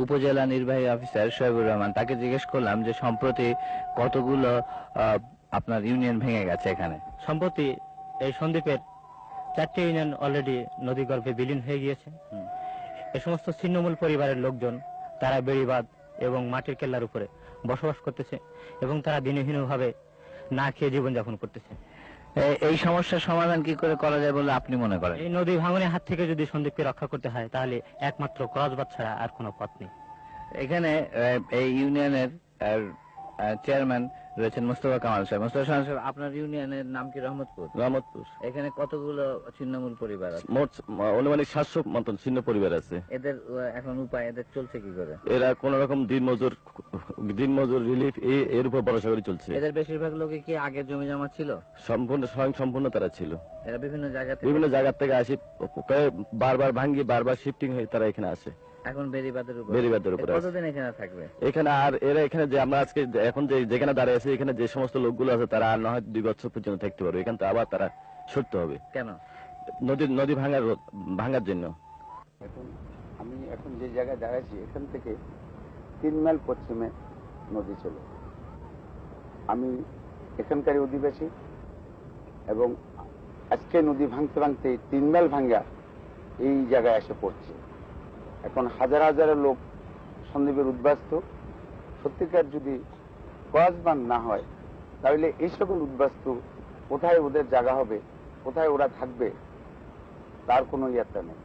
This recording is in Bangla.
উপজেলা নির্বাহী অফিসার শোয়েবুর রহমান, তাকে জিজ্ঞেস করলাম যে সম্প্রতি কতগুলো আপনার ইউনিয়ন ভেঙে গেছে এখানে। সম্প্রতি এই সন্দ্বীপের 4টি ইউনিয়ন অলরেডি নদীগর্ভে বিলীন হয়ে গিয়েছে। এ সমস্ত ছিন্নমূল পরিবারের লোকজন তারা বেড়িবাঁধ এবং মাটির কেল্লার উপরে বসবাস করতেছে এবং তারা দিনহীনভাবে না খেয়ে জীবনযাপন করতেছে। এই সমস্যার সমাধান কি করে করা যায় বলে আপনি মনে করেন? এই নদী ভাঙনের হাত থেকে যদি সন্দ্বীপকে রক্ষা করতে হয় তাহলে একমাত্র ক্রসবাদ ছাড়া আর কোনো পথ নেই। এখানে এই ইউনিয়নের চেয়ারম্যান রয়েছেন মোস্তফা কামাল সাহেব। মোস্তফা কামাল সাহেব, আপনার ইউনিয়নের নাম কি? রহমতপুর। রহমতপুর। এখানে কতগুলো ছিন্নমূল পরিবার আছে? মোট অনুমানিক 700 মতন ছিন্ন পরিবার আছে। এদের এখন উপায়, এদের চলছে কি করে? এরা কোন রকম দিনমজুর রিলিফ এর উপর ভরসা করে চলছে। এদের বেশিরভাগ লোকে কি আগে জমি জমা ছিল? সম্পূর্ণ তারা ছিল। এরা বিভিন্ন জায়গা থেকে আসি, বারবার ভাঙ্গি, বারবার শিফটিং হয়ে তারা এখানে আসে। এখন বেড়িবাঁধের উপর কতদিন এখানে থাকবে? এখানে আর এরা এখানে যে আমরা আজকে এখন যেখানে দাঁড়িয়ে আছি, এখানে যে সমস্ত লোকগুলো আছে তারা আর না হয় 2 বছর পর্যন্ত থাকতে পারবে। এখান থেকে আবার তারা সরতে হবে। কেন? নদী ভাঙার জন্য। আমি এখন যে জায়গায় দাঁড়াচ্ছি, এখান থেকে 3 মাইল পশ্চিমে নদী চলে। আমি এখানকার অধিবাসী এবং আজকে নদী ভাঙতে ভাঙতে 3 মাইল ভাঙ্গা এই জায়গায় এসে পড়ছে। এখন হাজার হাজার লোক সন্দ্বীপের উদ্বাস্ত। সত্যিকার যদি ক্রসবাঁধ না হয় তাহলে এই সকল উদ্বাস্তু কোথায় ওদের জায়গা হবে, কোথায় ওরা থাকবে, তার কোনো ইয়াত্রা নেই।